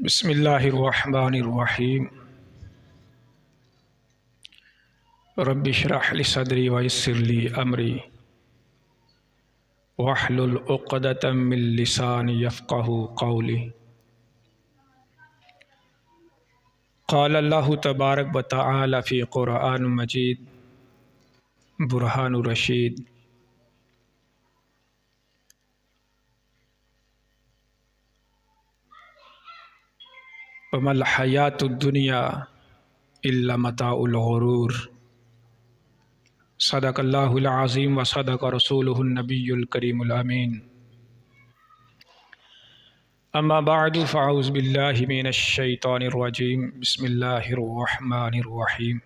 बिस्मिल्लाहिर्रहमानिर्रहीम। रब्बि इश्रह ली सदरी व यस्सिर ली अमरी वहलुल उक़दतम मिन लिसानी यफ़क़हू क़ौली। क़ाल अल्लाहु तबारक व तआला फ़ी क़ुरआन मजीद बुरहानुर रशीद। वमल हयातुद दुनिया इल्ला मताउल गुरूर। सदक़ल्लाहुल अज़ीम व सदक़ रसूलुहुन नबियुल करीमुल अमीन। अम्मा बअदु फ़अऊज़ु बिल्लाहि मिनश शैतानिर रजीम। बिस्मिल्लाहिर रहमानिर रहीम।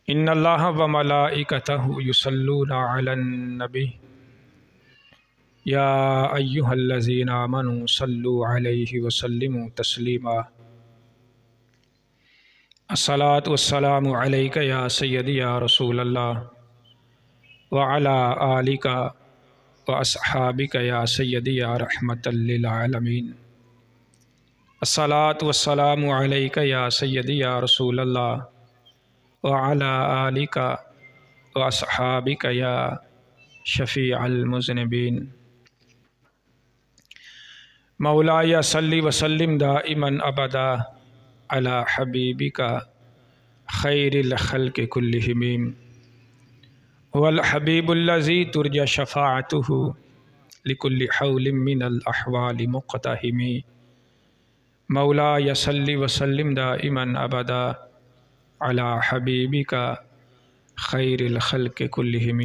इन्नल्लाह व मलाइकतहु युसल्लूना अलन नबी या अय्युहल्लज़ीना आमनू सल्लु अलैहि व सल्लिमू तस्लीमा। अस्सलातु वस्सलामु अलैका या सय्यदी या रसूलल्लाह व अला आलिका व अस्हाबिका या सय्यदी या रहमतल लिल आलमीन। अस्सलातु वस्सलामु अलैका या सय्यदी या रसूलल्लाह व अला आलिका व अस्हाबिका या शफ़ीअल मुज़निबीन। मौलाया सल्ली व सल्लिम दाइमन अबदा अला हबीबिका खैरिल खल्क़ि कुल्लिहिम वल हबीबुल्लज़ी तुरजा शफ़ाअतुहु लिकुल्लि हौलिम मिनल अहवालि मुक़तहिमी। मौलाया सल्ली व सल्लिम दाइमन अबदा अला हबीबिका खैरिल खल्क़ि कुल्लिहिम।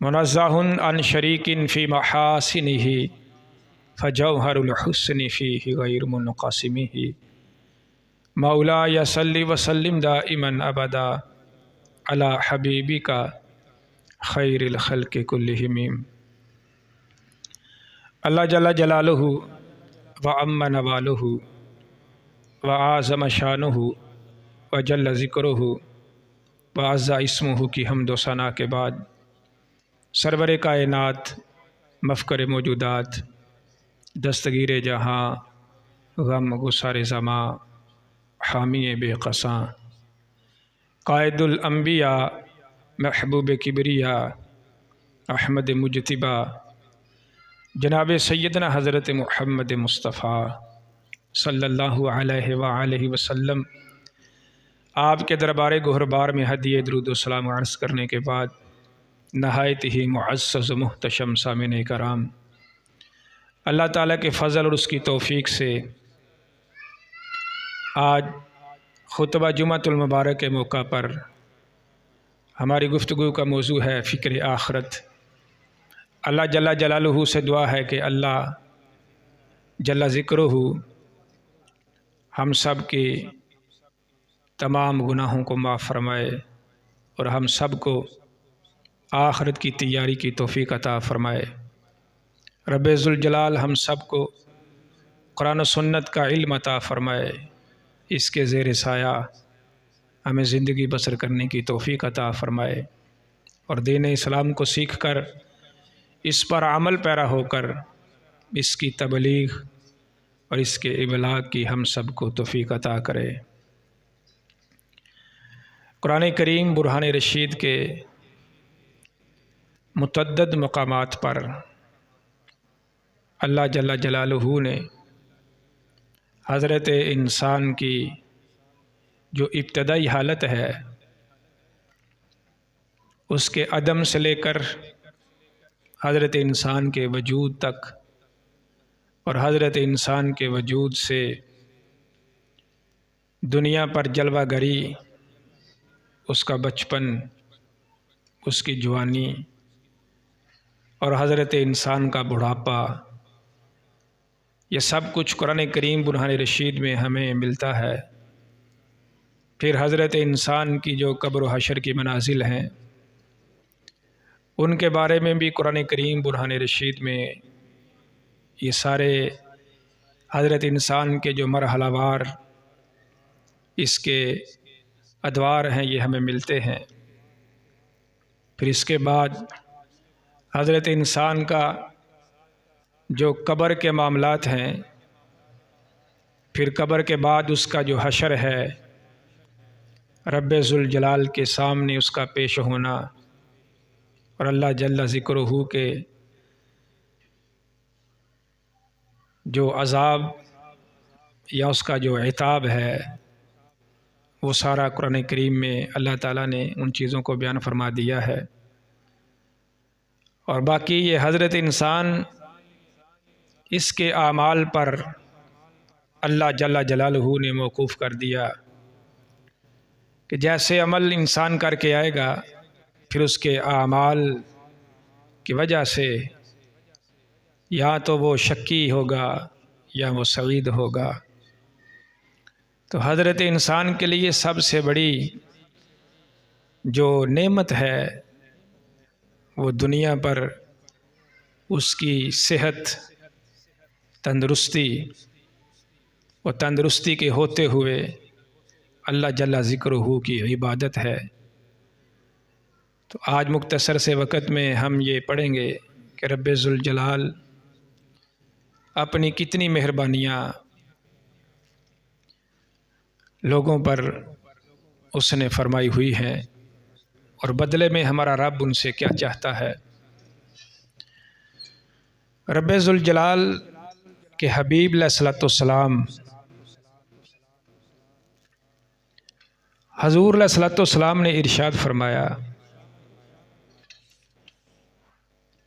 मुनज़्ज़हुन अन शरीकिन फ़ी महासिनिही फ़जौहरुल हुस्नि फ़ीहि गैर मुनक़सिमिही। मौलाया सल्ली व सल्लिम दाइमन अबदा अला हबीबिका खैरिल खल्क़ि कुल्लिहिम। अल्लाह जल्ल जलालुहु व अम्मा नवालुहु व आज़म शानुहु व जल्ल ज़िक्रुहु व अज़्ज़ा इस्मुहु की हम्द व सना के बाद सरवर कायनात मफ़कर मौजूदात दस्तगीर जहाँ गम गुसार ज़मां हामी बेक़सां क़ाइदुल अम्बिया महबूब किबरिया अहमद मुजतबा जनाब सैयदना हज़रत मुहम्मद मुस्तफ़ा सल्लल्लाहु अलैहि व आलिहि वसल्लम आपके दरबार गोहरबार में हदिये दुरूद व सलाम अर्ज़ करने के बाद नहायत ही मुअज़्ज़ज़ मुहतशम सामिन कराम, अल्लाह ताला के फ़ज़ल और उसकी तौफ़ीक़ से आज खुतबा जुमातुल मुबारक के मौका पर हमारी गुफ्तगू का मौजू है फ़िक्र आखरत। अल्लाह जल्ला जलालुहु से दुआ है कि अल्लाह जल्ला ज़िक्रुहु हम सब के तमाम गुनाहों को माफ़ फरमाए और हम सब को आखरत की तैयारी की तौफ़ीक़ अता फ़रमाए। रब्बे ज़ुल जलाल हम सब को कुरान और सुन्नत का इल्म अता फ़रमाए, इसके ज़ेर साया हमें ज़िंदगी बसर करने की तौफ़ीक़ अता फ़रमाए और दीन इस्लाम को सीख कर इस पर अमल पैरा होकर इसकी तबलीग और इसके इबलाग की हम सब को तौफ़ीक़ अता करे। कुरान करीम बुरहान रशीद के मुतअद्दिद मकामात पर अल्लाह जल्ला जलालुहु ने हज़रत इंसान की जो इब्तदाई हालत है उसके अदम से लेकर हज़रत इंसान के वजूद तक और हज़रत इंसान के वजूद से दुनिया पर जलवागरी, उसका बचपन, उसकी जवानी और हज़रत इंसान का बुढ़ापा, ये सब कुछ कुरान करीम बुरहान रशीद में हमें मिलता है। फिर हज़रत इंसान की जो कब्र हशर की मनाजिल हैं उनके बारे में भी कुरान करीम बुरहान रशीद में ये सारे हज़रत इंसान के जो मरहलावार इसके अदवार हैं ये हमें मिलते हैं। फिर इसके बाद हज़रत इंसान का जो कब्र के मामलात हैं, फिर कब्र के बाद उसका जो हशर है, रब्बे ज़ुल जलाल के सामने उसका पेश होना और अल्लाह जल्ला ज़िक्रुहू के जो अज़ाब या उसका जो इताब है, वो सारा कुरान करीम में अल्लाह ताला ने उन चीज़ों को बयान फरमा दिया है। और बाकी ये हज़रत इंसान इसके आमाल पर अल्लाह जल्ला जलालहू ने मौकूफ़ कर दिया कि जैसे अमल इंसान करके आएगा, फिर उसके आमाल की वजह से या तो वो शक्की होगा या वो सईद होगा। तो हज़रत इंसान के लिए सबसे बड़ी जो नेमत है वो दुनिया पर उसकी सेहत, तंदुरुस्ती, और तंदुरुस्ती के होते हुए अल्लाह जल्ला ज़िक्रुहू की इबादत है। तो आज मुख्तसर से वक़्त में हम ये पढ़ेंगे कि रब्बे ज़ुल जलाल अपनी कितनी मेहरबानियाँ लोगों पर उसने फरमाई हुई हैं और बदले में हमारा रब उनसे क्या चाहता है। रब्बे ज़ुल जलाल के हबीब अलैहिस्सलाम हजूर अलैहिस्सलाम ने इरशाद फरमाया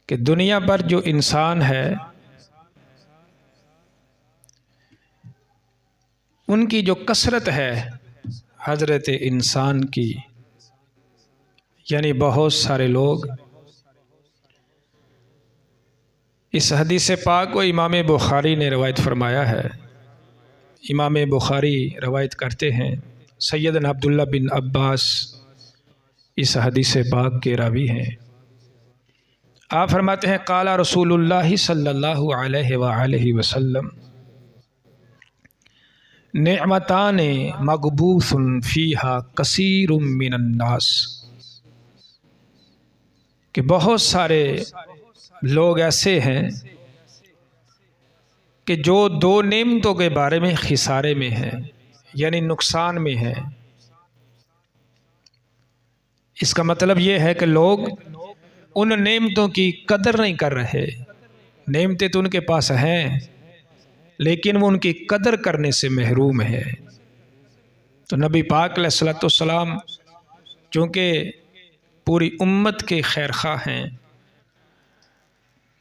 कि दुनिया पर जो इंसान है उनकी जो कसरत है हज़रत इंसान की, यानी बहुत सारे लोग, इस हदीस पाक को इमाम बुखारी ने रवायत फरमाया है। इमाम बुखारी रवायत करते हैं, सैयदना अब्दुल्ला बिन अब्बास इस हदीस पाक के रावी हैं। आप फरमाते हैं काला रसूलुल्लाह सल्लल्लाहु अलैहि वसल्लम नेअमतान मगबूसुन फ़ीहा कसीरुम मिनन नास, कि बहुत सारे लोग ऐसे हैं कि जो दो नेमतों के बारे में खिसारे में हैं, यानी नुकसान में हैं। इसका मतलब ये है कि लोग उन नेमतों की कदर नहीं कर रहे। नेमतें तो उनके पास हैं लेकिन वो उनकी कदर करने से महरूम है। तो नबी पाक अलैहिस्सलाम चूँकि पूरी उम्मत के खैर खा हैं,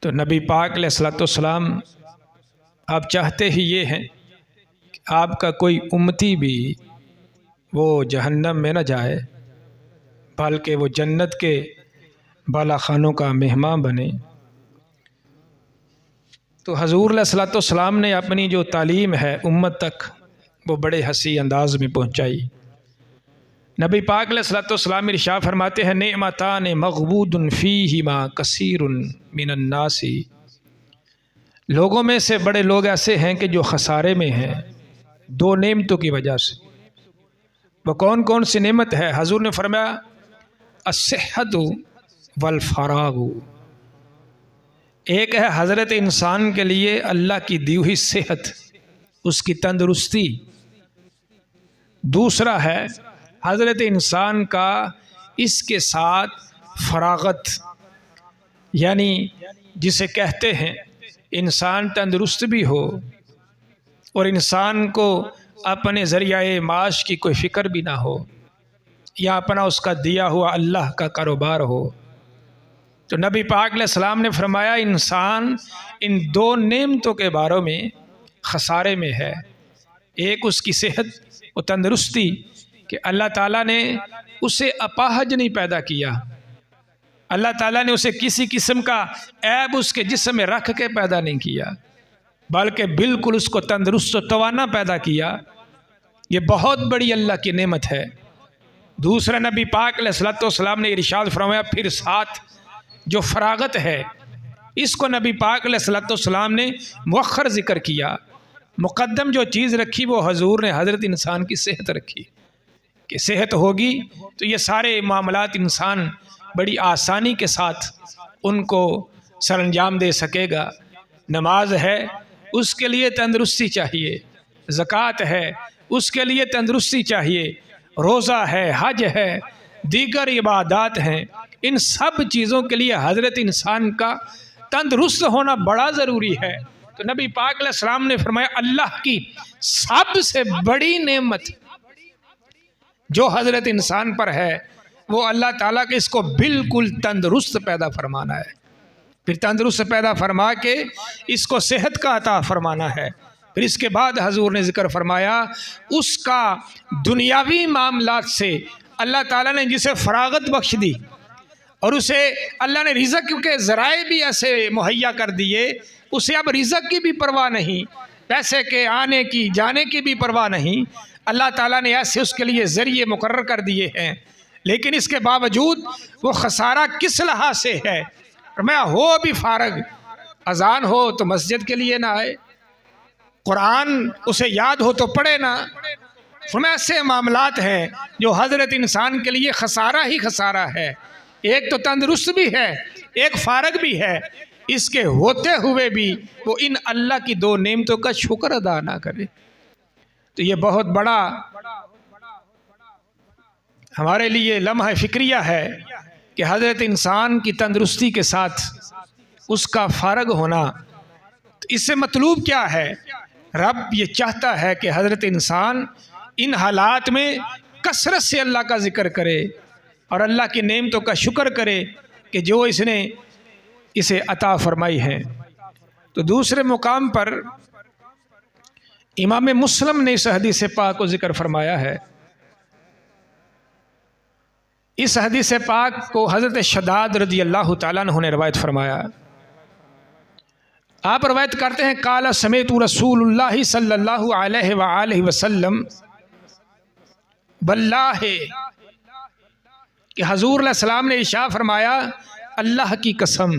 तो नबी पाक अलैहिस्सलाम आप चाहते ही ये हैं कि आपका कोई उम्मती भी वो जहन्नम में न जाए, बल्कि वो जन्नत के बाला खानों का मेहमान बने। तो हजूर अलैहिस्सलाम ने अपनी जो तालीम है उम्मत तक वो बड़े हंसी अंदाज में पहुँचाई। नबी पाक अलैहिस्सलाम इरशाद फरमाते हैं नेमतान मग़बूदुन फ़ीहिमा कसीरुन मिनन नासी, लोगों में से बड़े लोग ऐसे हैं कि जो खसारे में हैं दो नेमतों की वजह से। वो कौन कौन सी नेमत है? हजूर ने फरमाया अस्सिहतु वल फरागु, एक है हज़रत इंसान के लिए अल्लाह की दी हुई सेहत, उसकी तंदुरुस्ती। दूसरा है हज़रत इंसान का इसके साथ फरागत, यानी जिसे कहते हैं इंसान तंदुरुस्त भी हो और इंसान को अपने ज़रिए माश की कोई फ़िक्र भी ना हो, या अपना उसका दिया हुआ अल्लाह का कारोबार हो। तो नबी पाक अलैहिस्सलाम ने फरमाया इंसान इन दो नेमतों के बारे में खसारे में है। एक उसकी सेहत और तंदुरुस्ती कि अल्लाह ताला ने उसे अपाहज नहीं पैदा किया, अल्लाह ताला ने उसे किसी किस्म का ऐब उसके जिस्म में रख के पैदा नहीं किया, बल्कि बिल्कुल उसको तंदुरुस्त और तवाना पैदा किया। ये बहुत बड़ी अल्लाह की नेमत है। दूसरा नबी पाक अलैहिस्सलाम ने इरशाद फरमाया फिर साथ जो फरागत है इसको नबी पाक अलैहिस्सलाम ने मुअख्खर ज़िक्र किया। मुक़द्दम जो चीज़ रखी वो हजूर ने हज़रत इंसान की सेहत रखी कि सेहत होगी तो ये सारे मामलात इंसान बड़ी आसानी के साथ उनको सरअंजाम दे सकेगा। नमाज है उसके लिए तंदुरुस्ती चाहिए, ज़कात है उसके लिए तंदुरुस्ती चाहिए, रोज़ा है, हज है, दीगर इबादत हैं, इन सब चीज़ों के लिए हज़रत इंसान का तंदुरुस्त होना बड़ा ज़रूरी है। तो नबी पाक अलैहिस्सलाम ने फरमाया अल्लाह की सबसे बड़ी नेमत जो हज़रत इंसान पर है वो अल्लाह ताला के इसको बिल्कुल तंदुरुस्त पैदा फरमाना है। फिर तंदुरुस्त पैदा फरमा के इसको सेहत का अता फरमाना है। फिर इसके बाद हजूर ने जिक्र फरमाया उसका दुनियावी मामलात से अल्लाह ताला ने जिसे फरागत बख्श दी और उसे अल्लाह ने रिज़्क़ के ज़राए भी ऐसे मुहैया कर दिए, उसे अब रिज़्क़ की भी परवाह नहीं, पैसे के आने की जाने की भी परवाह नहीं। अल्लाह ताला ने ऐसे उसके लिए ज़रिए मुकर्रर कर दिए हैं, लेकिन इसके बावजूद वो खसारा किस लिहाज से है। मैं हो भी फारग, अजान हो तो मस्जिद के लिए ना आए, कुरान उसे याद हो तो पढ़े ना। ऐसे मामलात हैं जो हज़रत इंसान के लिए खसारा ही खसारा है। एक तो तंदुरुस्त भी है, एक फारग भी है, इसके होते हुए भी वो इन अल्लाह की दो नेमतों का शुक्र अदा ना करे। तो ये बहुत बड़ा हमारे लिए लम्हा फ़िक्रिया है कि हज़रत इंसान की तंदुरुस्ती के साथ उसका फारग होना। तो इससे मतलूब क्या है? रब ये चाहता है कि हज़रत इंसान इन हालात में कसरत से अल्लाह का ज़िक्र करे और अल्लाह की नेमतों का शुक्र करे कि जो इसने इसे अता फरमाई है। तो दूसरे मुकाम पर इमाम मुस्लिम ने इस हदीस पाक को ज़िक्र फरमाया है। इस हदीस पाक को हज़रत शदाद रज़ी अल्लाह ताला अन्हु ने रवायत फरमाया। आप रवायत करते हैं काला समेतु रसूलुल्लाह सल्लल्लाहु अलैहि वसल्लम बल्लाहे कि हजूर अलैहि सलाम ने इरशाद फरमाया अल्लाह की कसम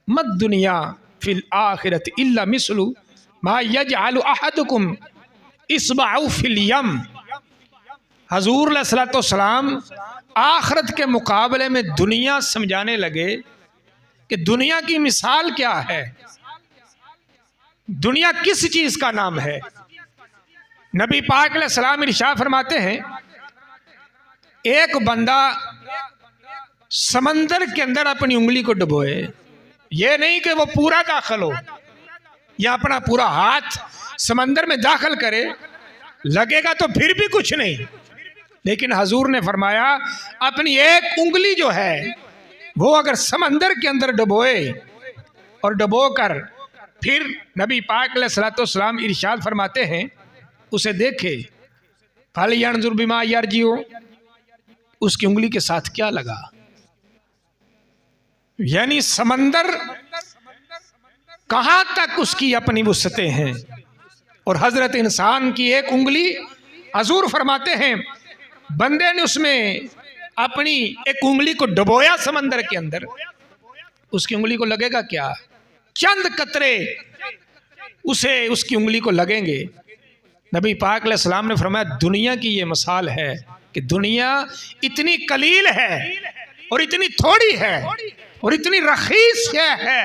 मद दुनिया फिल आखिरत इल्ला मिसलु मा यजअलु अहदुकुम इस्बअहु फिल यम। हजूर अलैहि सलाम आखिरत के मुकाबले में दुनिया समझाने लगे कि दुनिया की मिसाल क्या है, दुनिया किस चीज का नाम है। नबी पाक अलैहिस्सलाम इरशाद फरमाते हैं एक बंदा समंदर के अंदर अपनी उंगली को डुबोए, ये नहीं कि वो पूरा दाखिल हो या अपना पूरा हाथ समंदर में दाखिल करे, लगेगा तो फिर भी कुछ नहीं, लेकिन हजूर ने फरमाया अपनी एक उंगली जो है वो अगर समंदर के अंदर डुबोए और डुबो कर फिर नबी पाक अलैहिस्सलाम इरशाद फरमाते हैं उसे देखे फल यंजुर बिमा यरजिउ, उसकी उंगली के साथ क्या लगा। यानी समंदर कहां तक उसकी अपनी वुसअतें हैं और हजरत इंसान की एक उंगली, हजूर फरमाते हैं बंदे ने उसमें अपनी एक उंगली को डुबोया समंदर के अंदर, उसकी उंगली को लगेगा क्या, चंद कतरे उसे उसकी उंगली को लगेंगे। नबी पाक अलैहिस्सलाम ने फरमाया दुनिया की ये मिसाल है कि दुनिया इतनी कलील है और इतनी थोड़ी है और इतनी रखीस है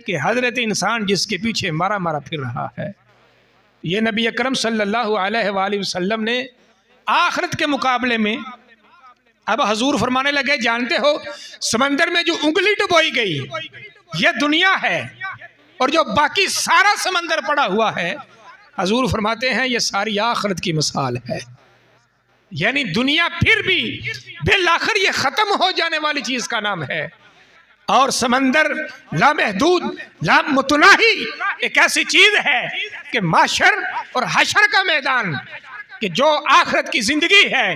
कि हजरत इंसान जिसके पीछे मारा मारा फिर रहा है। ये नबी अकरम सल्लल्लाहु अलैहि वसल्लम ने आखिरत के मुकाबले में अब हजूर फरमाने लगे जानते हो समंदर में जो उंगली डुबोई गई ये दुनिया है और जो बाकी सारा समंदर पड़ा हुआ है हजूर फरमाते हैं ये सारी आखिरत की मिसाल है। यानी दुनिया फिर भी बिल आखिर ये ख़त्म हो जाने वाली चीज़ का नाम है और समंदर लामहदूद लामुतनाही एक ऐसी चीज़ है कि माशर और हशर का मैदान कि जो आखिरत की ज़िंदगी है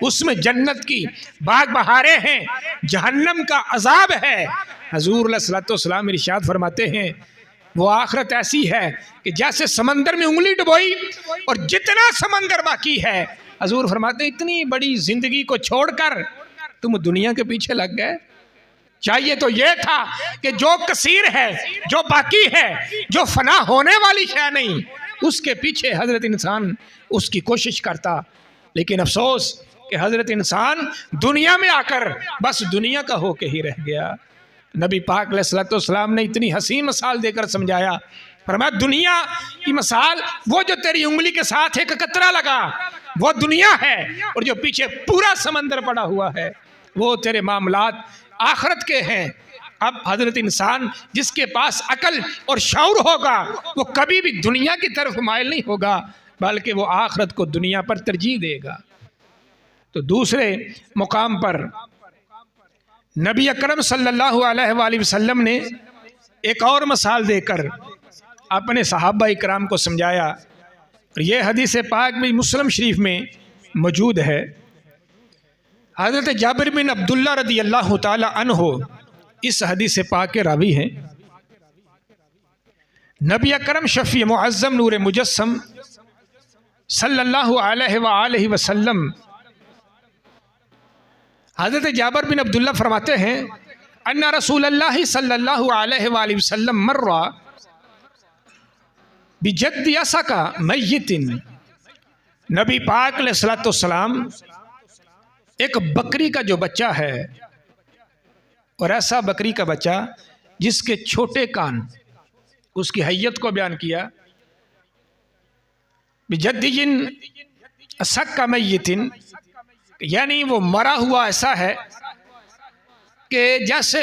उसमें जन्नत की बाग बहारें हैं, जहन्नम का अजाब है। हजूर अलैहिस्सलाम इरशाद फरमाते हैं वो आखिरत ऐसी है कि जैसे समंदर में उंगली डुबोई और जितना समंदर बाकी है हजूर फरमाते हैं इतनी बड़ी जिंदगी को छोड़कर तुम दुनिया के पीछे लग गए। चाहिए तो ये था कि जो कसीर है, जो बाकी है, जो फना होने वाली शय नहीं, उसके पीछे हजरत इंसान उसकी कोशिश करता। लेकिन अफसोस कि हजरत इंसान दुनिया में आकर बस दुनिया का होके ही रह गया। नबी पाक अलैहिस्सलाम ने इतनी हसीन मिसाल देकर समझाया, फरमाया दुनिया की मिसाल वो जो तेरी उंगली के साथ एक कतरा लगा वो दुनिया है, और जो पीछे पूरा समंदर पड़ा हुआ है वो तेरे मामलात आखिरत के हैं। अब हजरत इंसान जिसके पास अकल और शऊर होगा वो कभी भी दुनिया की तरफ माइल नहीं होगा, बल्कि वो आखिरत को दुनिया पर तरजीह देगा। तो दूसरे मुकाम पर नबी अकरम सल्लल्लाहु अलैहि वसल्लम ने एक और मिसाल देकर अपने सहाबा इकराम को समझाया, और ये हदीस पाक भी मुस्लिम शरीफ में मौजूद है। हज़रत जाबिर बिन अब्दुल्ला रदी अल्लाह ताला अन्हो इस हदीस पाक के रावी हैं। नबी अकरम शफ़ी मुअज़्ज़म नूर मुजस्सम सल्लल्लाहु अलैहि वसल्लम हज़रत जाबिर बिन अब्दुल्ला फरमाते हैं, अन्ना रसूलल्लाह सल्लल्लाहु अलैहि वसल्लम मर्रा बिजद्दी असका मय्यतिन। नबी पाक अलैहिस्सलाम एक बकरी का जो बच्चा है, और ऐसा बकरी का बच्चा जिसके छोटे कान, उसकी हैयत को बयान किया। बिजद्दिन असका मय्यतिन यानी वो मरा हुआ ऐसा है कि जैसे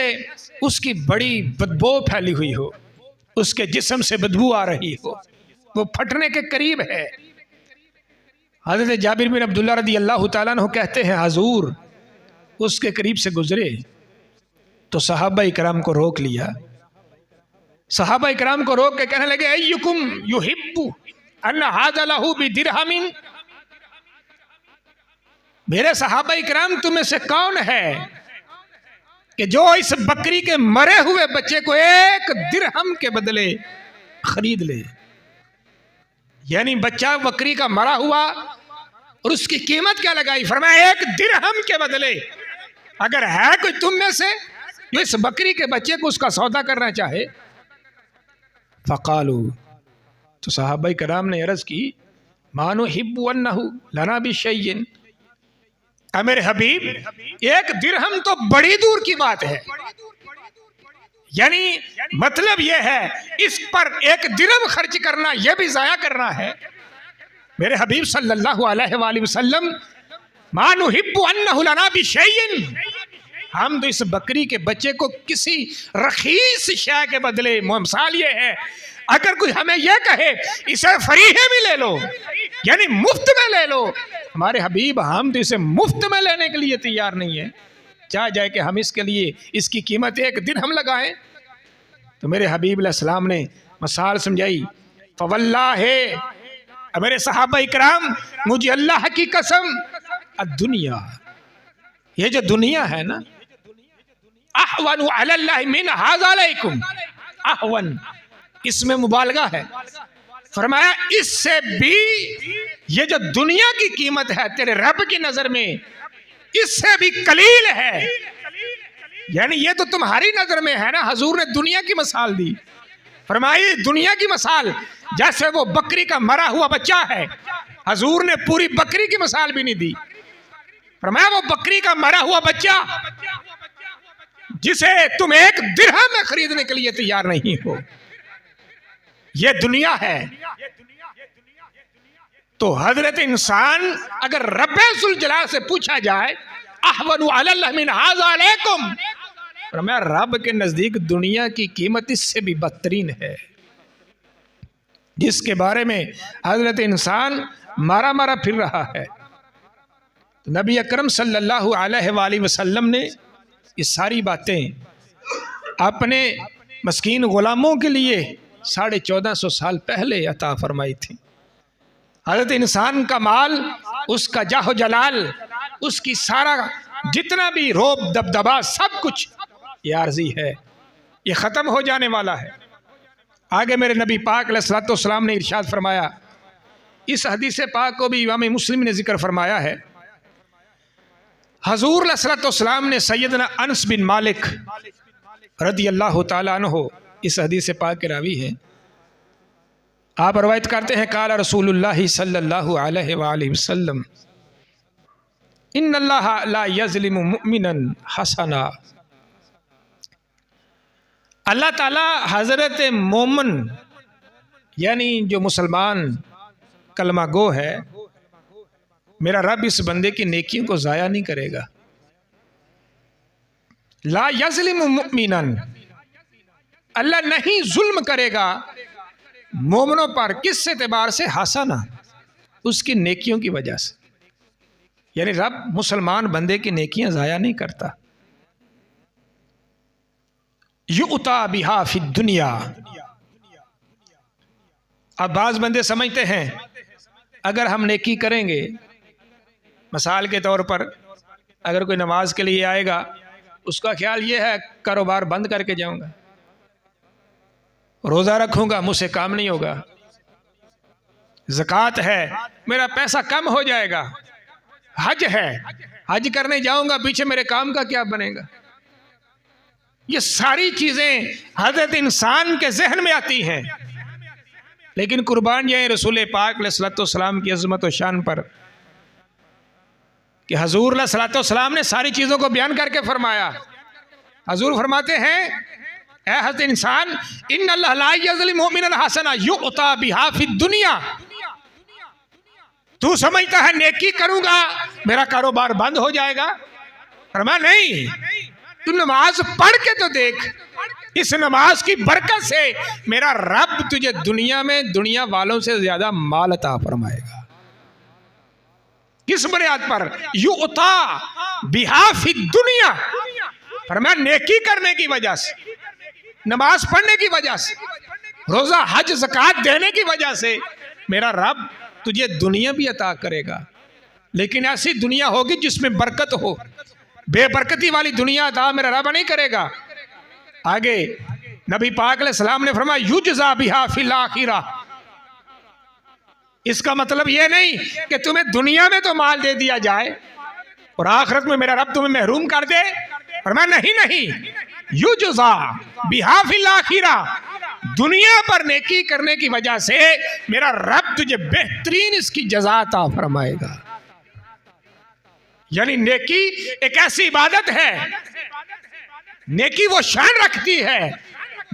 उसकी बड़ी बदबू फैली हुई हो, उसके जिस्म से बदबू आ रही हो, वो फटने के करीब है। हज़रत जाबिर बिन अब्दुल्ला रदी अल्लाह ताला अन्हु कहते हैं, हुज़ूर उसके करीब से गुजरे तो सहाबा इकराम को रोक लिया। सहाबा इकराम को रोक के कहने लगे, अय्युकुम युहिब्बु अन्ना हाज़ा लहू बिदिरहमिन। मेरे सहाबा इकराम तुम्हें से कौन है कि जो इस बकरी के मरे हुए बच्चे को एक दिरहम के बदले खरीद ले। यानी बच्चा बकरी का मरा हुआ और उसकी कीमत क्या लगाई, फरमाया एक दिरहम के बदले। अगर है कोई तुम में से जो इस बकरी के बच्चे को उसका सौदा करना चाहे। फ़क़ालू तो सहाबा कराम ने अर्ज़ की, मानो हिब्बु अन्नहु लना बिशैइन। मेरे हबीब एक दिरहम तो बड़ी दूर की बात है, यानी मतलब यह है इस पर एक दिरहम खर्च करना यह भी जाया करना है। मेरे हबीब सल्लल्लाहु अलैहि वसल्लम मानु हिब्बु अन्नहु लना बिशैइन, हम तो इस बकरी के बच्चे को किसी रखीस शय के बदले, मिसाल ये है अगर कोई हमें यह कहे इसे फरीहे भी ले लो यानी मुफ्त में ले लो, हमारे हबीब हम तो इसे मुफ्त में लेने के लिए तैयार नहीं है, चाह जाए कि हम इसके लिए इसकी कीमत एक दिन हम लगाएं। तो मेरे हबीब अलैहिस्सलाम ने मिसाल समझाई, फवल्लाहे मेरे सहाबा इकराम मुझे अल्लाह की कसम, दुनिया ये जो दुनिया है ना, अहवनु अलल्लाहि मिन हाज़ा अलैकुम, अहवन इसमें मुबालगा है। फरमाया इससे भी ये जो दुनिया की कीमत है तेरे रब की नजर में इससे भी कलील है, यानी ये तो तुम्हारी नजर में है ना। हजूर ने दुनिया की मिसाल दी, फरमाई दुनिया की मिसाल जैसे वो बकरी का मरा हुआ बच्चा है। हजूर ने पूरी बकरी की मिसाल भी नहीं दी, फरमाया वो बकरी का मरा हुआ बच्चा जिसे तुम एक दिरहम में खरीदने के लिए तैयार नहीं हो, ये दुनिया है। तो हजरत इंसान अगर रब्बे जुल जलाल से पूछा जाए अहवनु अलल्लाह मिन हाज़ा अलैकुम, फरमाया रब के नजदीक दुनिया की कीमत इससे भी बदतरीन है, जिसके बारे में हजरत इंसान मारा मारा फिर रहा है। तो नबी अकरम सल्लल्लाहु अलैहि वसल्लम ने ये सारी बातें अपने मस्कीन गुलामों के लिए 1450 साल पहले अता फरमाई थी। हजरत इंसान का माल, उसका जाहो जलाल, उसकी सारा जितना भी रोब दबदबा सब कुछ ये आर्जी है, ये ख़त्म हो जाने वाला है। आगे मेरे नबी पाक अलैहिस्सलाम ने इरशाद फरमाया, इस हदीस पाक को भी इमाम मुस्लिम ने जिक्र फरमाया है। हजूर अलैहिस्सलाम ने सैयदना अनस बिन मालिक रदी अल्लाह ताला अन्हु इस हदीस पाक के रावी हैं। आप रवायत करते हैं, काला रसूलुल्लाह सल्लल्लाहु अलैहि वसल्लम इन्नल्लाह ला यज़लिमु मुमिनन हसना। अल्लाह ताला हज़रत मोमन यानी जो मुसलमान कलमा गो है, मेरा रब इस बंदे की नेकियों को ज़ाया नहीं करेगा। ला यज़लिमु मुमिनन, अल्लाह नहीं जुल्म करेगा मोमनों पर। किस एतबार से? हसना, उसकी नेकियों की वजह से। यानी रब मुसलमान बंदे की नेकियां ज़ाया नहीं करता। युता बिहा फि दुनिया। अब बाज़ बंदे समझते हैं अगर हम नेकी करेंगे, मिसाल के तौर पर अगर कोई नमाज के लिए आएगा, उसका ख्याल ये है कारोबार बंद करके जाऊंगा, रोज़ा रखूंगा, मुझसे काम नहीं होगा, ज़कात है मेरा पैसा कम हो जाएगा, हज है हज करने जाऊंगा, पीछे मेरे काम का क्या बनेगा। ये सारी चीज़ें हज़रत इंसान के जहन में आती हैं। लेकिन कुर्बान जाए रसूल पाक अलैहिस्सलाम की अज़मत व शान पर कि हजूर अलैहिस्सलाम ने सारी चीज़ों को बयान करके फरमाया। हजूर फरमाते हैं, ऐ हज़रत इंसान, इन्नल्लाह ला यज़लिमु मुमिनन हसना युता बिहा फि दुनिया। तू समझता है नेकी करूंगा मेरा कारोबार बंद हो जाएगा? फरमाया नहीं, तू नमाज पढ़ के तो देख, इस नमाज की बरकत से मेरा रब तुझे दुनिया में दुनिया वालों से ज्यादा माल अता फरमाएगा। किस बुनियाद पर? युता बिहा फि दुनिया। फरमाया नेकी करने की वजह से, नमाज पढ़ने की वजह से, रोजा हज ज़कात देने की वजह से मेरा रब तुझे दुनिया भी अता करेगा। लेकिन ऐसी दुनिया होगी जिसमें बरकत हो, बेबरकती वाली दुनिया अता मेरा रब नहीं करेगा। आगे नबी पाक अलैहिस्सलाम ने फरमाया युजज़ा बिहा फिल आखिरा। इसका मतलब यह नहीं कि तुम्हें दुनिया में तो माल दे दिया जाए और आखिरत में मेरा रब तुम्हें महरूम कर दे। फरमाया नहीं, युजज़ा बिहा फिल आखिरा, दुनिया पर नेकी करने की वजह से मेरा रब तुझे बेहतरीन इसकी जज़ा अता फरमाएगा। यानी नेकी एक ऐसी इबादत है, नेकी वो शान रखती है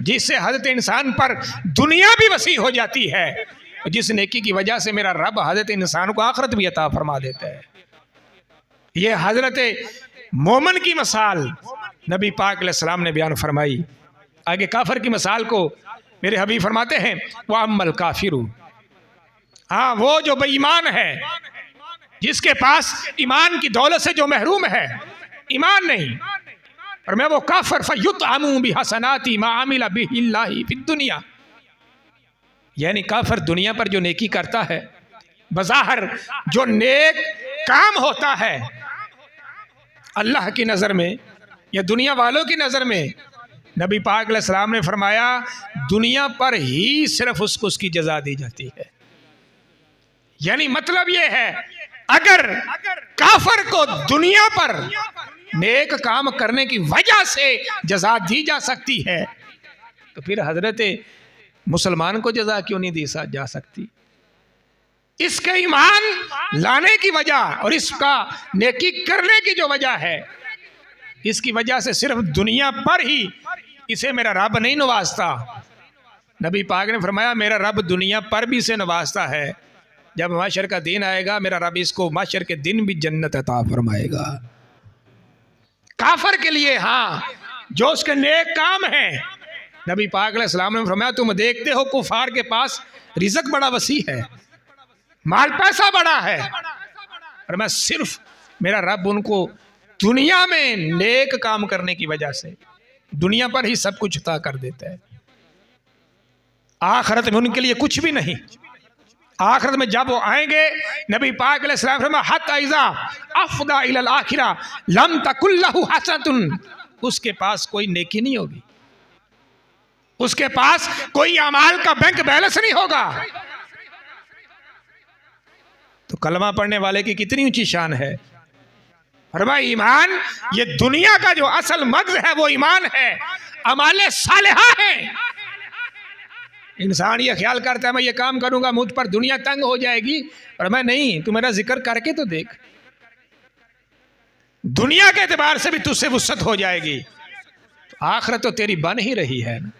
जिससे हज़रत इंसान पर दुनिया भी वसी हो जाती है, जिस नेकी की वजह से मेरा रब हज़रत इंसान को आखिरत भी अता फरमा देता है। ये हज़रत मोमन की मिसाल नबी पाक अलैहिस्सलाम ने बयान फरमाई। आगे काफिर की मिसाल को मेरे हबीब फरमाते हैं, वह अम्मल काफिरू, हाँ वो जो बेईमान है, जिसके पास ईमान की दौलत से जो महरूम है, ईमान नहीं, और मैं वो काफिर फयुतअमु बिहसनाति मा अमिला बिहिल्लाहि फिद दुनिया। यानी काफिर दुनिया पर जो नेकी करता है, बज़ाहिर जो नेक काम होता है अल्लाह की नज़र में या दुनिया वालों की नज़र में, नबी पाक अलैहिस्सलाम ने फरमाया दुनिया पर ही सिर्फ उसको उसकी जज़ा दी जाती है। यानी मतलब ये है अगर काफिर को दुनिया पर नेक काम करने की वजह से जज़ा दी जा सकती है, तो फिर हजरत मुसलमान को जज़ा क्यों नहीं दी जा सकती? इसके ईमान लाने की वजह और इसका नेकी करने की जो वजह है, इसकी वजह से सिर्फ दुनिया पर ही इसे मेरा रब नहीं नवाजता। नबी पाक ने फरमाया मेरा रब दुनिया पर भी इसे नवाजता है, जब माशर का दिन आएगा मेरा रब इसको माशर के दिन भी जन्नत अता फरमाएगा। काफिर के लिए हाँ जो उसके नेक काम है, नबी पाक अलैहिस्सलाम ने फरमाया तुम देखते हो कुफार के पास रिज़्क बड़ा वसी है, माल पैसा बड़ा है, और मैं सिर्फ मेरा रब उनको दुनिया में नेक काम करने की वजह से दुनिया पर ही सब कुछ अता कर देता है, आखिरत में उनके लिए कुछ भी नहीं। आखिरत में जब वो आएंगे, नबी पाक अलैहिस्सलाम फरमाया हत्ता इज़ा अफ़दा इलल आखिरा लम तकुल लहु हसनतुन, उसके पास कोई नेकी नहीं होगी, उसके पास कोई अमाल का बैंक बैलेंस नहीं होगा। तो कलमा पढ़ने वाले की कितनी ऊंची शान है। फरमाया ईमान ये दुनिया का जो असल मगज़ है वो ईमान है, अमाले सालिहा है। इंसान ये ख्याल करता है मैं ये काम करूंगा मुझ पर दुनिया तंग हो जाएगी, और मैं नहीं, तू मेरा जिक्र करके तो देख, दुनिया के एतबार से भी तुझसे वुसअत हो जाएगी। तो आखिरत तो तेरी बन ही रही है ना।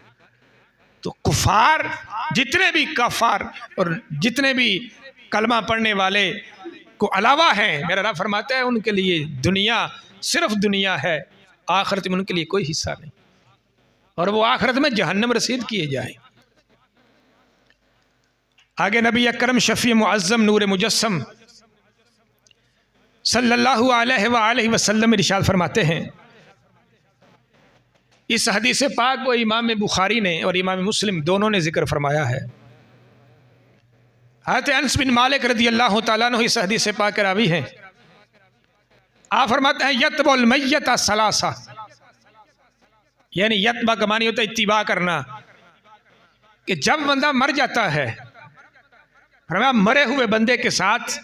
तो कुफार, जितने भी कफार और जितने भी कलमा पढ़ने वाले को अलावा हैं, मेरा रब फरमाता है उनके लिए दुनिया सिर्फ दुनिया है, आखिरत में उनके लिए कोई हिस्सा नहीं, और वो आखिरत में जहन्नम रसीद किए जाए। आगे नबी अकरम शफी मुअज़्ज़म नूर मुजस्सम सल्लल्लाहु अलैहि वसल्लम इरशाद फरमाते हैं, इस हदीस पाक को इमाम बुखारी ने और इमाम मुस्लिम दोनों ने जिक्र फरमाया है। हज़रत अनस बिन मालिक रज़ी अल्लाह तआला अन्हु इस हदीस पाक के रावी हैं। आप फरमाते हैं यतबुल मय्यत सलासा, यानी यतबा का मानी होता है इत्तिबा करना, कि जब बंदा मर जाता है, फरमाया मरे हुए बंदे के साथ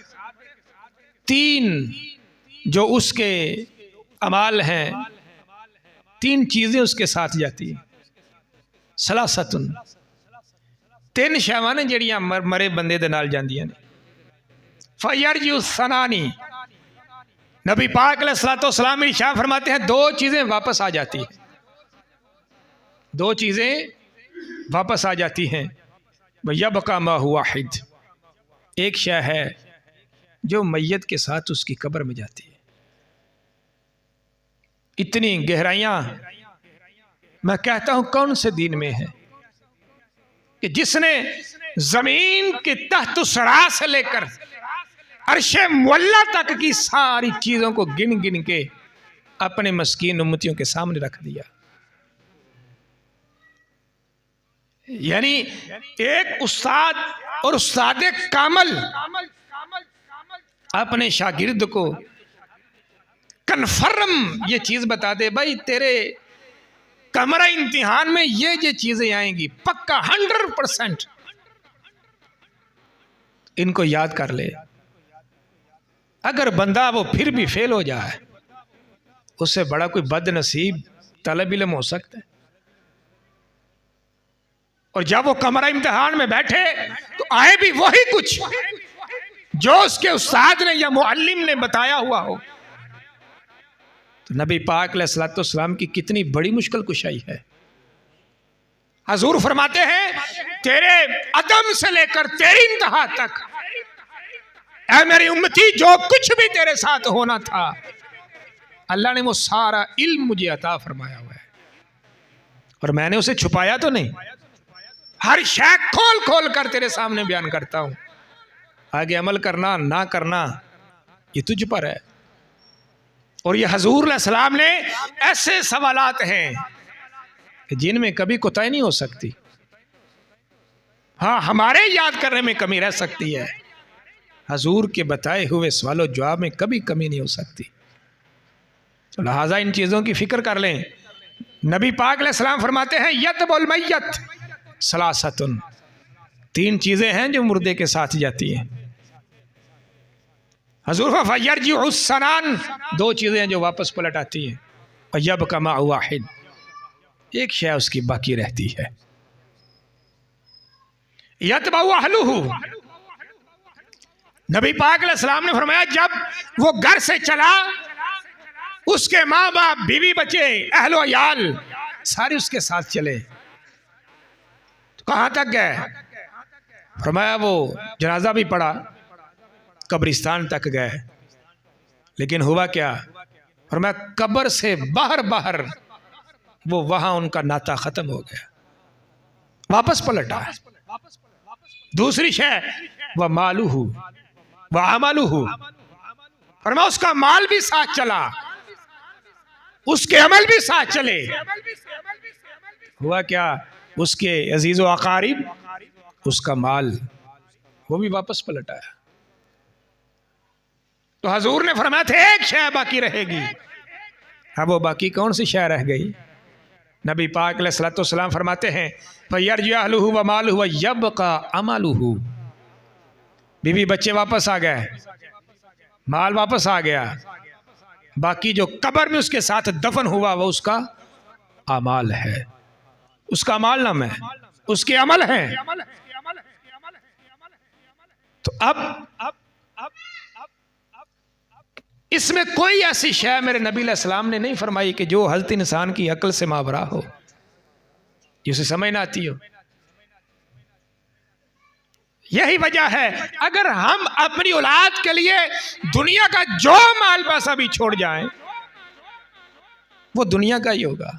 तीन जो उसके अमाल हैं, तीन चीजें उसके साथ जाती हैं। सलासतुन, तीन शैवां ने जड़ियां मरे बंदे दे नाल जांदियां ने। फयरजु सनानी, नबी पाक अलैहिस्सलाम इरशाद फरमाते हैं दो चीजें वापस आ जाती हैं, दो चीजें वापस आ जाती हैं। यबका मा हुवा वाहिद, एक शय है जो मैयत के साथ उसकी कब्र में जाती है। इतनी गहराइयां मैं कहता हूं कौन से दीन में है कि जिसने जमीन के तहत सरा से लेकर अर्शे मुअल्ला तक की सारी चीजों को गिन गिन के अपने मस्कीन उम्मतियों के सामने रख दिया। यानी एक उस्ताद और उस्ताद कामल अपने शागिर्द को कन्फर्म ये चीज बता दे, भाई तेरे कमरा इम्तिहान में ये चीजें आएंगी पक्का 100%, इनको याद कर ले। अगर बंदा वो फिर भी फेल हो जाए, उससे बड़ा कोई बदनसीब तलब इल्म हो सकता है। और जब वो कमरा इम्तिहान में बैठे तो आए भी वही कुछ जो उसके उस्ताद ने या मुअल्लिम ने बताया हुआ हो। तो नबी पाक अलैहिस्सलाम की कितनी बड़ी मुश्किल कुशाई है। हजूर फरमाते हैं तेरे अदम से लेकर तेरी इंतहा तक, ऐ मेरी उम्मती, जो कुछ भी तेरे साथ होना था अल्लाह ने वो सारा इल्म मुझे अता फरमाया हुआ है, और मैंने उसे छुपाया तो नहीं। हर शय खोल खोल कर तेरे सामने बयान करता हूं। आगे अमल करना ना करना ये तुझ पर है। और ये हजूर सलाम ने ऐसे सवालात हैं कि जिनमें कभी कोताही नहीं हो सकती। हाँ, हमारे याद करने में कमी रह सकती है, हजूर के बताए हुए सवालों जवाब में कभी कमी नहीं हो सकती। तो लिहाजा इन चीज़ों की फिक्र कर लें। नबी पाक अलैहिस्सलाम फरमाते हैं यतबुल मय्यत सलासतुन, तीन चीज़ें हैं जो मुर्दे के साथ जाती हैं। हजूर फयरजिउ सनान, दो चीज़ें हैं जो वापस पलट आती हैं। और यबका मा हुवा वाहिद, एक शय उसकी बाकी रहती है। यतबउ अहलुहु, नबी पाक अलैहिस्सलाम ने फरमाया जब वो घर से चला, उसके माँ बाप, बीवी बच्चे, अहलो याल सारे उसके साथ चले। तो कहाँ तक गए? फरमाया वो जनाजा भी पड़ा, कब्रिस्तान तक गए। लेकिन हुआ क्या? फरमाया कब्र से बाहर बाहर वो वहां उनका नाता खत्म हो गया, वापस पलटा। दूसरी शय वह मालूहू वह अमलूहू, फरमाया उसका माल भी साथ चला, उसके अमल भी साथ चले। हुआ क्या? उसके अजीज व अकारीब, उसका माल वो भी वापस पलटाया। तो हजूर ने फरमाया था एक शय बाकी रहेगी। अब वो बाकी कौन सी शय रह गई? नबी पाक अलैहिस्सलाम फरमाते हैं फयरजिउ अहलुहु व मालुहु व यबका अमलुहु, बीवी बच्चे वापस आ गए, माल वापस आ गया, बाकी जो कब्र में उसके साथ दफन हुआ वो उसका अमाल है, उसका अमाल नाम है, उसके अमल हैं। तो अब इसमें कोई ऐसी शय मेरे नबी अलैहिस्सलाम ने नहीं फरमाई कि जो हज़रत इंसान की अक्ल से मावरा हो, जिसे समझ ना आती हो। यही वजह है, अगर हम अपनी औलाद के लिए दुनिया का जो माल पैसा भी छोड़ जाएं, वो दुनिया का ही होगा।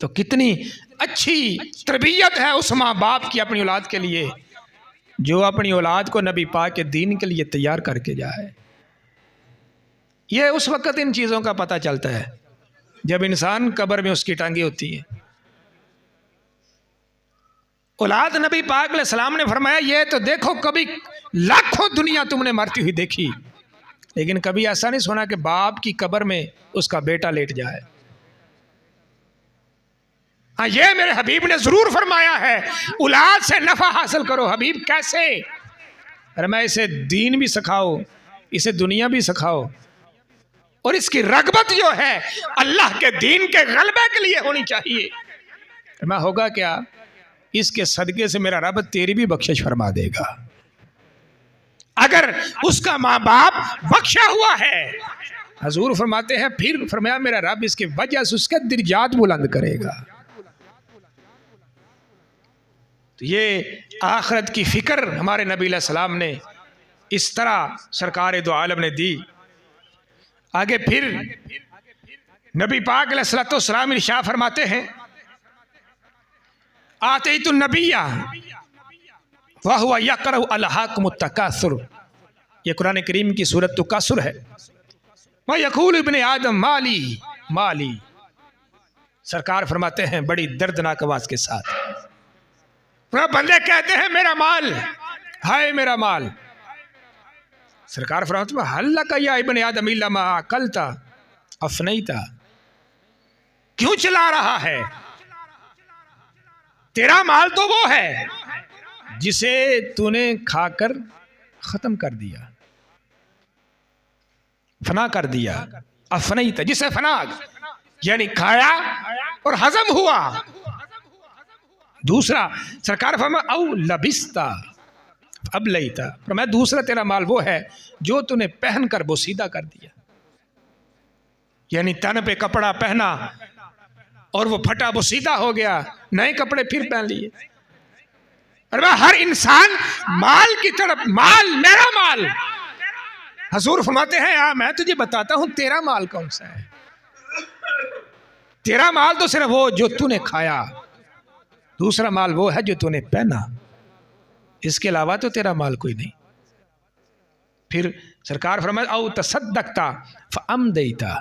तो कितनी अच्छी तरबियत है उस माँ बाप की अपनी औलाद के लिए, जो अपनी औलाद को नबी पाक के दीन के लिए तैयार करके जाए। ये उस वक़्त इन चीज़ों का पता चलता है जब इंसान कब्र में उसकी टांगे होती है। औलाद नबी पाक अलैहिस्सलाम ने फरमाया, ये तो देखो कभी लाखों दुनिया तुमने मरती हुई देखी, लेकिन कभी ऐसा नहीं सुना कि बाप की कब्र में उसका बेटा लेट जाए। हाँ, ये मेरे हबीब ने जरूर फरमाया है, औलाद से नफा हासिल करो। हबीब कैसे? अरे मैं इसे दीन भी सिखाओ, इसे दुनिया भी सिखाओ, और इसकी रगबत जो है अल्लाह के दीन के गलबे के लिए होनी चाहिए। मैं होगा क्या, इसके सदके से मेरा रब तेरी भी बख्शिश फरमा देगा। अगर उसका माँ बाप बख्शा हुआ है, हजूर फरमाते हैं, फिर फरमाया मेरा रब इसकी वजह से उसके दर्जात बुलंद करेगा। तो ये आखिरत की फिक्र हमारे नबी अलैहिस्सलाम ने इस तरह सरकार दो आलम ने दी। आगे फिर नबी पाक अलैहिस्सलाम इरशाद फरमाते हैं, आते तो नबिया वह हुआ यक़रअ अलहाकुमुत तकासुर। ये कुरान करीम की सूरत तकासुर है। वह यक़ूल इब्ने आदम माली माली। सरकार फरमाते हैं बड़ी दर्दनाक आवाज के साथ, वह बंदे कहते हैं मेरा माल, हाय मेरा माल। सरकार फरमाते हैं हल्ला का या इब्ने आदम इल्ला मा अकलता अफनैता। क्यों चला रहा है? तेरा माल तो वो है जिसे तूने खाकर खत्म कर दिया, फना कर दिया। अफनैता, जिसे फना यानी खाया और हजम हुआ। दूसरा सरकार फरमाया औ लबिस्ता अब लईता, फरमाया दूसरा तेरा माल वो है जो तूने पहन कर बोसीदा कर दिया, यानी तन पे कपड़ा पहना और वो फटा बोसीदा हो गया, नए कपड़े फिर पहन लिए। और हर इंसान माल की तरफ, माल मेरा माल। हजूर फरमाते हैं मैं तुझे बताता हूं तेरा माल कौन सा है। तेरा माल तो सिर्फ वो जो तूने खाया, दूसरा माल वो है जो तूने पहना, इसके अलावा तो तेरा माल कोई नहीं। फिर सरकार फरमाया औ तसद्दक़ता फ़अमदैता,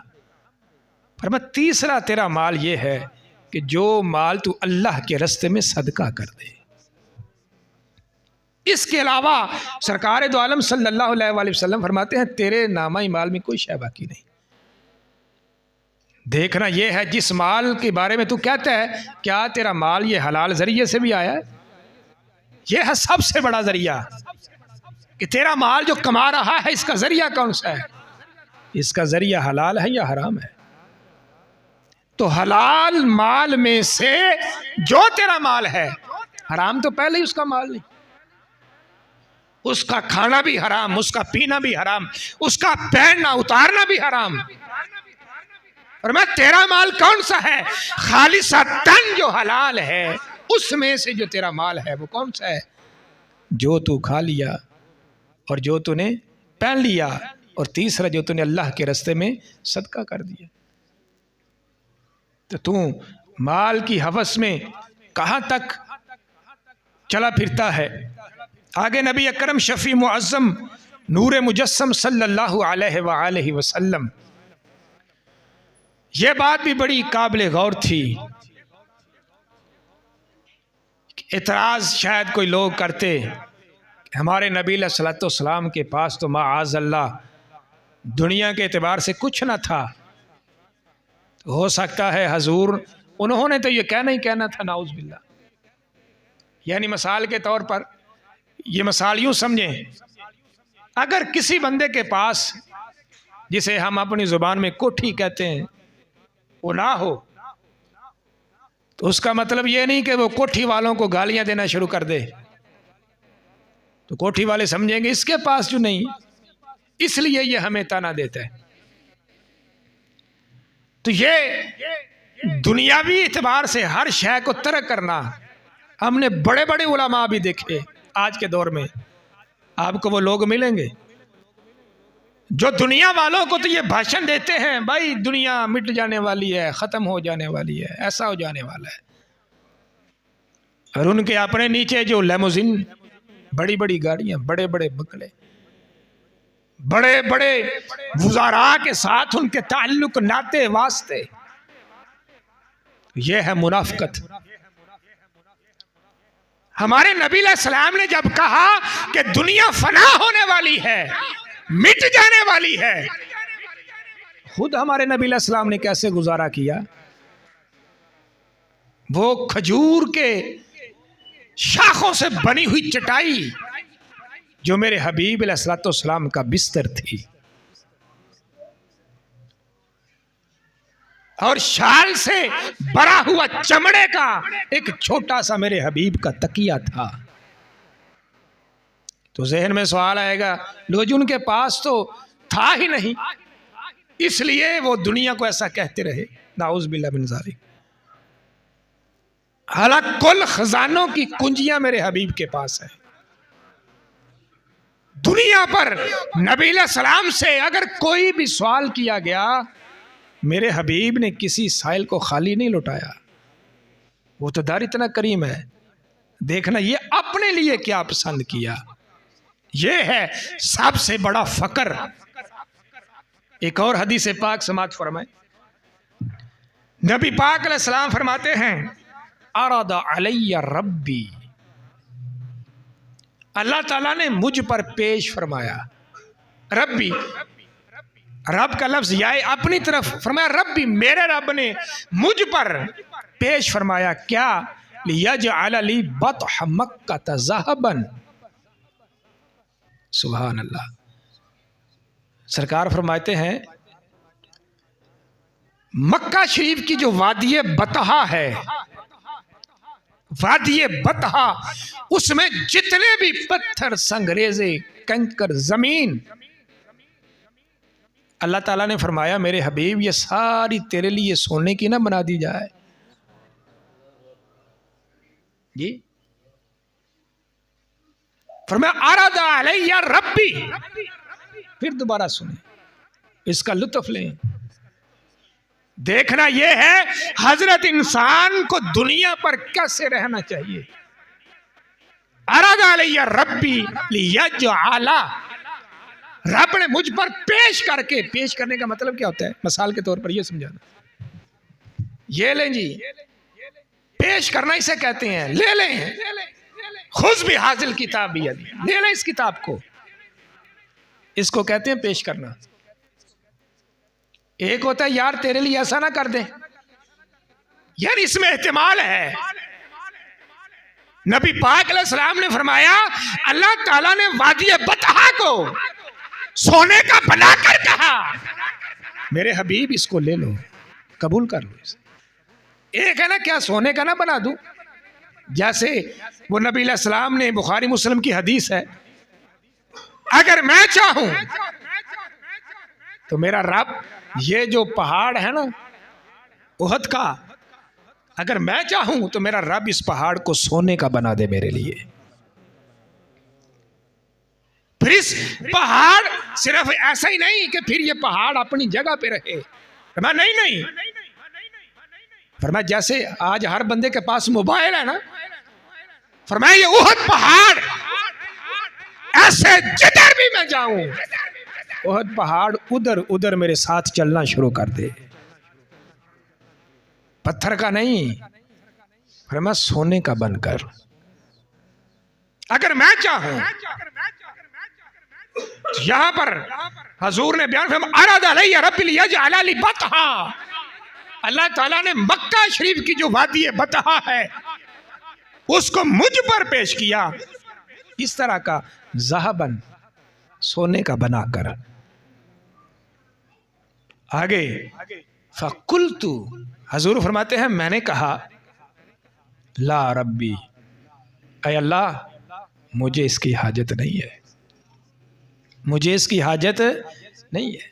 फरमाया तीसरा तेरा माल ये है कि जो माल तू अल्लाह के रास्ते में सदका कर दे। इसके अलावा सरकार दो आलम सल्लल्लाहु अलैहि वसल्लम फरमाते हैं तेरे नामा माल में कोई शय बाकी नहीं। देखना यह है जिस माल के बारे में तू कहता है, क्या तेरा माल ये हलाल जरिए से भी आया है? यह है सबसे बड़ा जरिया कि तेरा माल जो कमा रहा है इसका जरिया कौन सा है? इसका जरिया हलाल है या हराम है? तो हलाल माल में से जो तेरा माल है, हराम तो पहले ही उसका माल नहीं, उसका खाना भी हराम, उसका पीना भी हराम, उसका पहनना उतारना भी हराम। और मैं तेरा माल कौन सा है? खालिसतन जो हलाल है, उसमें से जो तेरा माल है वो कौन सा है? जो तू खा लिया और जो तूने पहन लिया, और तीसरा जो तूने अल्लाह के रास्ते में सदका कर दिया। तो तू माल की हवस में कहां तक चला फिरता है? आगे नबी अकरम शफी मुअज़्ज़म नूर मुजस्सम सल्लल्लाहु अलैहि वसल्लम, यह बात भी बड़ी काबिल गौर थी। इतराज शायद कोई लोग करते, हमारे नबी अलैहिस्सलाम के पास तो माअज़ल्लाह दुनिया के एतबार से कुछ ना था, तो हो सकता है हजूर उन्होंने तो ये कहना ही कहना था, नाउज़ बिल्लाह। यानी मिसाल के तौर पर ये मिसाल यूं समझें, अगर किसी बंदे के पास, जिसे हम अपनी जुबान में कोठी कहते हैं, वो ना हो, तो उसका मतलब ये नहीं कि वो कोठी वालों को गालियां देना शुरू कर दे। तो कोठी वाले समझेंगे इसके पास जो नहीं, इसलिए ये हमें ताना देता है। तो ये दुनियावी इतबार से हर शय को तर्क करना, हमने बड़े बड़े उलमा भी देखे आज के दौर में। आपको वो लोग मिलेंगे जो दुनिया वालों को तो ये भाषण देते हैं, भाई दुनिया मिट जाने वाली है, ख़त्म हो जाने वाली है, ऐसा हो जाने वाला है, और उनके अपने नीचे जो लेमोजिन, बड़ी बड़ी गाड़ियां, बड़े बड़े बंगले, बड़े बड़े वुज़ारा के साथ उनके ताल्लुक, नाते वास्ते, ये है मुनाफिकत। हमारे नबी अलैहिस्सलाम ने जब कहा कि दुनिया फना होने वाली है, मिट जाने वाली है, खुद हमारे नबी अलैहिस्सलाम ने कैसे गुजारा किया। वो खजूर के शाखों से बनी हुई चटाई जो मेरे हबीब अलैहिस्सलाम का बिस्तर थी, और शाल से भरा हुआ चमड़े का एक छोटा सा मेरे हबीब का तकिया था। तो जहन में सवाल आएगा, लोग उनके पास तो था ही नहीं, इसलिए वो दुनिया को ऐसा कहते रहे। नाउज़ बिल्लाह मिन ज़ालिक। हालांकि कुल खजानों की कुंजियां मेरे हबीब के पास है। दुनिया पर नबी अलैहिस्सलाम से अगर कोई भी सवाल किया गया, मेरे हबीब ने किसी साइल को खाली नहीं लौटाया। वो तो दार इतना करीम है, देखना ये अपने लिए क्या पसंद किया, ये है सबसे बड़ा फकर। एक और हदीस पाक समात फरमाए, नबी पाक अलैहिस्सलाम फरमाते हैं, अरादा अलैया रब्बी, अल्लाह ताला ने मुझ पर पेश फरमाया। रब्बी, रब का लफ्ज याए अपनी तरफ फरमाया, रब्बी, मेरे रब ने मुझ पर पेश फरमाया क्या, लियजअल ली बतह मक्का ज़हबन। सुभान अल्लाह। सरकार फरमाते हैं, मक्का शरीफ की जो वादिये बतहा है, वादिये बतहा, उसमें जितने भी पत्थर, संगरेजे, कंकर, जमीन, अल्लाह ताला ने फरमाया मेरे हबीब ये सारी तेरे लिए सोने की ना बना दी जाए। जी फरमाया अरादा अलैया रब्बी। फिर दोबारा सुने, इसका लुत्फ लें। देखना यह है हजरत इंसान को दुनिया पर कैसे रहना चाहिए। अरादा अलैया रब्बी लियजअला, रब ने मुझ पर पेश करके, पेश करने का मतलब क्या होता है, मिसाल के तौर पर यह समझाना। ये लें जी, पेश करना इसे कहते हैं, ले लें, खुद भी हाजिल किताब भी, ले लें इस किताब को, इसको कहते हैं पेश करना। एक होता है यार तेरे लिए ऐसा ना कर दे, यार इसमें एहतिमाल है। नबी पाक अलैहिस्सलाम ने फरमाया, अल्लाह ताला ने वादिये बतहा को सोने का बनाकर कहा, मेरे हबीब इसको ले लो, कबूल कर लो इसे। एक है ना क्या सोने का ना बना दूं, जैसे वो नबी अलैहिस्सलाम ने, बुखारी मुस्लिम की हदीस है, अगर मैं चाहूं तो मेरा रब, ये जो पहाड़ है ना उहद का, अगर मैं चाहूं तो मेरा रब इस पहाड़ को सोने का बना दे मेरे लिए। फिर इस पहाड़ सिर्फ ऐसा ही नहीं कि फिर ये पहाड़ अपनी जगह पे रहे, फरमाया नहीं नहीं, फरमाया जैसे आज हर बंदे के पास मोबाइल है ना, फरमाया ये उहद पहाड़ ऐसे जिधर भी मैं जाऊं, उहद पहाड़ उधर उधर मेरे साथ चलना शुरू कर दे। पत्थर का नहीं, फरमाया सोने का बनकर। अगर मैं चाहूं, यहां पर हजूर ने बयान फरमाया, अरादा अलैया रब्बी लियजअल ली बतहा, अल्लाह ताला ने मक्का शरीफ की जो वादी बतहा है उसको मुझ पर पेश किया, इस तरह का ज़हबन, सोने का बनाकर। आगे फकुल्तु, हजूर फरमाते हैं मैंने कहा, ला रब्बी, ऐ अल्लाह मुझे इसकी हाजत नहीं है, मुझे इसकी हाजत नहीं है।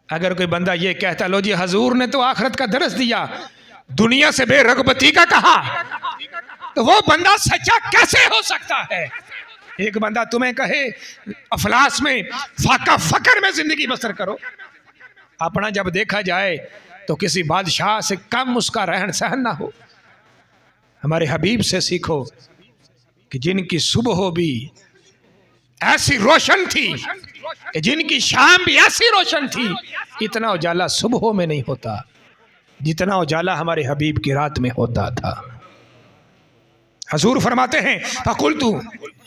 अगर कोई बंदा ये कहता लो जी हजूर ने तो आखिरत का दर्स दिया, दुनिया से बेरगबती का कहा, तो वो बंदा सच्चा कैसे हो सकता है? एक बंदा तुम्हें कहे अफलास में फाका फकर में जिंदगी बसर करो, अपना जब देखा जाए तो किसी बादशाह से कम उसका रहन सहन ना हो। हमारे हबीब से सीखो कि जिनकी सुबह भी ऐसी रोशन थी, कि जिनकी शाम भी ऐसी रोशन थी, इतना उजाला सुबह में नहीं होता जितना उजाला हमारे हबीब की रात में होता था। हजूर फरमाते हैं फकुल्तु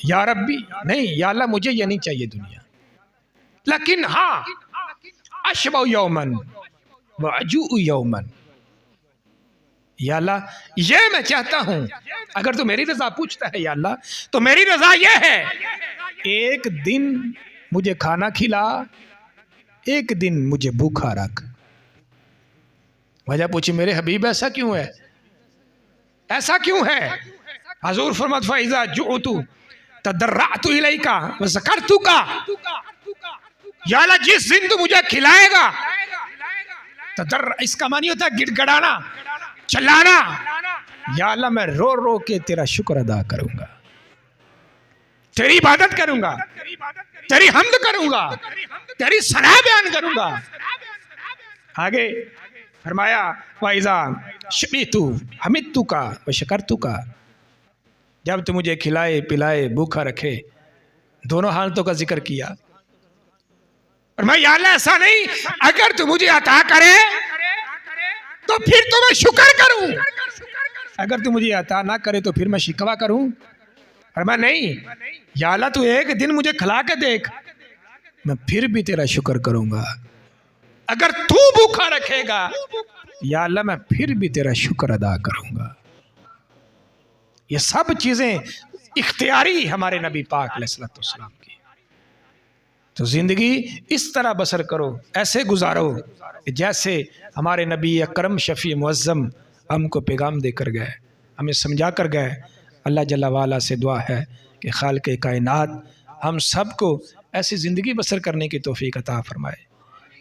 या रब्बी, नहीं या अल्लाह मुझे ये नहीं चाहिए दुनिया, लेकिन हाँ अशबउ यौमन व अजूउ यौमन, या अल्लाह ये मैं चाहता हूँ, अगर तू मेरी रजा पूछता है या अल्लाह तो मेरी रजा ये है, एक दिन मुझे खाना खिला, एक दिन मुझे भूखा रख। वजह पूछी मेरे हबीब ऐसा क्यों है, ऐसा क्यों है? हजूर फरमाते फइज़ा जुअतु तदर्रअतु इलैका व ज़करतुका, या अल्लाह जिस दिन तू मुझे खिलाएगा, तदर्र इसका मानी होता है गिड़गड़ाना, चिल्लाना, या अल्लाह मैं रो रो के तेरा शुक्र अदा करूंगा, तेरी इबादत करूंगा, तेरी हम्द करूंगा, तेरी सना बयान करूंगा। आगे फरमाया वाइजा शबीतु हमिदतुका व शकरतुका, जब तू मुझे खिलाए पिलाए भूखा रखे, दोनों हालतों का जिक्र किया। और मैं या अल्लाह ऐसा नहीं, अगर तू मुझे अता करे तो फिर तो मैं शुक्र करूं, अगर तू मुझे अता ना करे तो फिर मैं शिकवा करूं। और मैं नहीं, या अल्लाह तू एक दिन मुझे खिला के देख, मैं फिर भी तेरा शुक्र करूंगा। अगर तू भूखा रखेगा या अल्लाह मैं फिर भी तेरा शुक्र अदा करूंगा। ये सब चीजें इख्तियारी हमारे नबी पाक अलैहिस्सलाम की। तो जिंदगी इस तरह बसर करो, ऐसे गुजारो जैसे हमारे नबी अकरम शफी मुअज़्ज़म हमको पैगाम देकर गए, हमें समझा कर गए। अल्लाह जल्ला वाला से दुआ है कि खालिक़ कायनात हम सबको ऐसी ज़िंदगी बसर करने की तौफीक अता फरमाए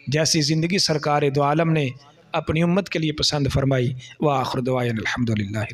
जैसी ज़िंदगी सरकार दो आलम ने अपनी उम्मत के लिए पसंद फरमाई। व आखिर दुआना अल्हम्दुलिल्लाह।